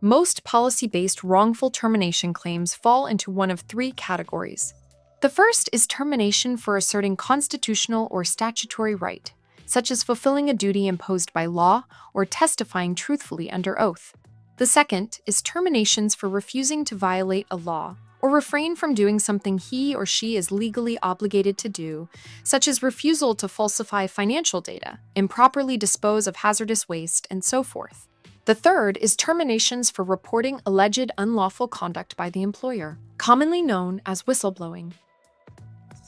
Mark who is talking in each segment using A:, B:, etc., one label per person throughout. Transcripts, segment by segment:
A: Most policy-based wrongful termination claims fall into one of three categories. The first is termination for asserting constitutional or statutory right, such as fulfilling a duty imposed by law or testifying truthfully under oath. The second is terminations for refusing to violate a law or refrain from doing something he or she is legally obligated to do, such as refusal to falsify financial data, improperly dispose of hazardous waste, and so forth. The third is terminations for reporting alleged unlawful conduct by the employer, commonly known as whistleblowing.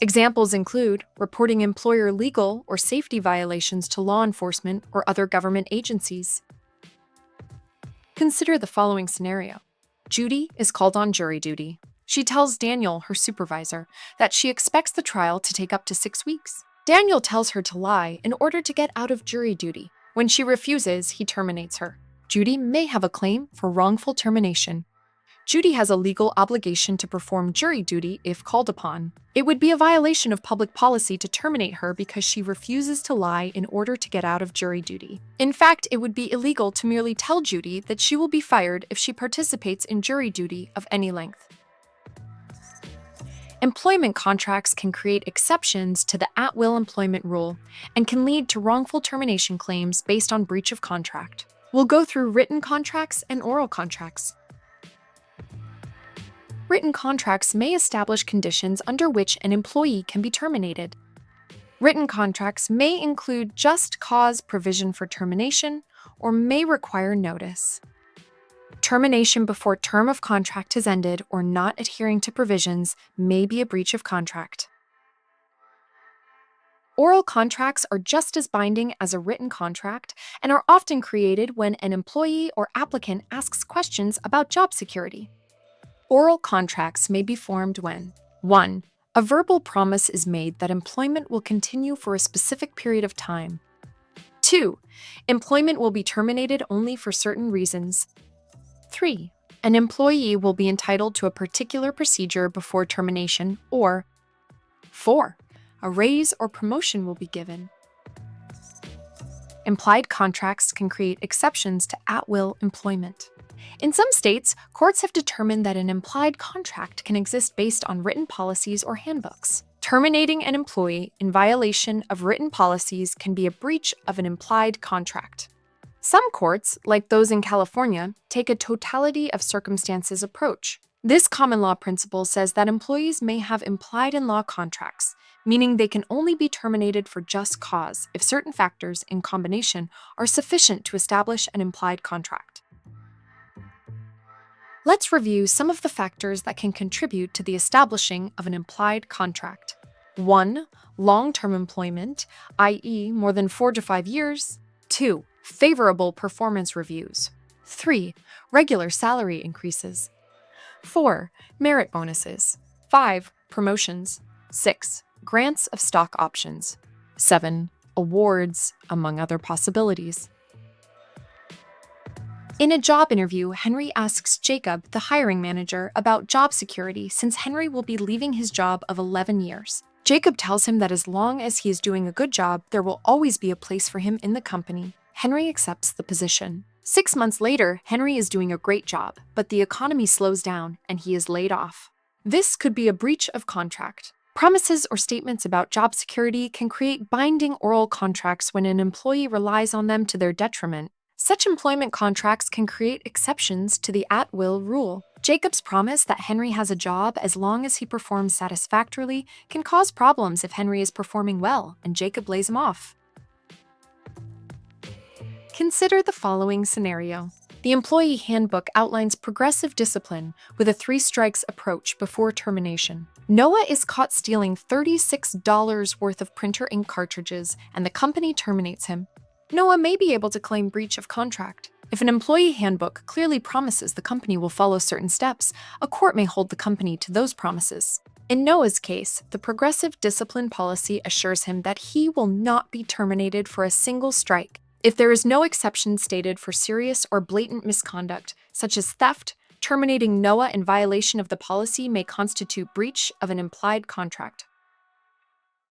A: Examples include reporting employer legal or safety violations to law enforcement or other government agencies. Consider the following scenario. Judy is called on jury duty. She tells Daniel, her supervisor, that she expects the trial to take up to 6 weeks. Daniel tells her to lie in order to get out of jury duty. When she refuses, he terminates her. Judy may have a claim for wrongful termination. Judy has a legal obligation to perform jury duty if called upon. It would be a violation of public policy to terminate her because she refuses to lie in order to get out of jury duty. In fact, it would be illegal to merely tell Judy that she will be fired if she participates in jury duty of any length. Employment contracts can create exceptions to the at-will employment rule and can lead to wrongful termination claims based on breach of contract. We'll go through written contracts and oral contracts. Written contracts may establish conditions under which an employee can be terminated. Written contracts may include just cause provision for termination or may require notice. Termination before term of contract has ended or not adhering to provisions may be a breach of contract. Oral contracts are just as binding as a written contract and are often created when an employee or applicant asks questions about job security. Oral contracts may be formed when 1. A verbal promise is made that employment will continue for a specific period of time. 2. Employment will be terminated only for certain reasons. 3. An employee will be entitled to a particular procedure before termination, or 4. A raise or promotion will be given. Implied contracts can create exceptions to at-will employment. In some states, courts have determined that an implied contract can exist based on written policies or handbooks. Terminating an employee in violation of written policies can be a breach of an implied contract. Some courts, like those in California, take a totality of circumstances approach. This common law principle says that employees may have implied-in-law contracts, meaning they can only be terminated for just cause if certain factors in combination are sufficient to establish an implied contract. Let's review some of the factors that can contribute to the establishing of an implied contract. 1. Long-term employment, i.e., more than 4 to 5 years. 2. Favorable performance reviews. 3. Regular salary increases. 4. Merit bonuses. 5. Promotions. 6. Grants of stock options. 7. Awards, among other possibilities. In a job interview, Henry asks Jacob, the hiring manager, about job security since Henry will be leaving his job of 11 years. Jacob tells him that as long as he is doing a good job, there will always be a place for him in the company. Henry accepts the position. 6 months later, Henry is doing a great job, but the economy slows down and he is laid off. This could be a breach of contract. Promises or statements about job security can create binding oral contracts when an employee relies on them to their detriment. Such employment contracts can create exceptions to the at-will rule. Jacob's promise that Henry has a job as long as he performs satisfactorily can cause problems if Henry is performing well and Jacob lays him off. Consider the following scenario. The employee handbook outlines progressive discipline with a 3 strikes approach before termination. Noah is caught stealing $36 worth of printer ink cartridges, and the company terminates him. Noah may be able to claim breach of contract. If an employee handbook clearly promises the company will follow certain steps, a court may hold the company to those promises. In Noah's case, the progressive discipline policy assures him that he will not be terminated for a single strike if there is no exception stated for serious or blatant misconduct, such as theft. Terminating Noah in violation of the policy may constitute breach of an implied contract.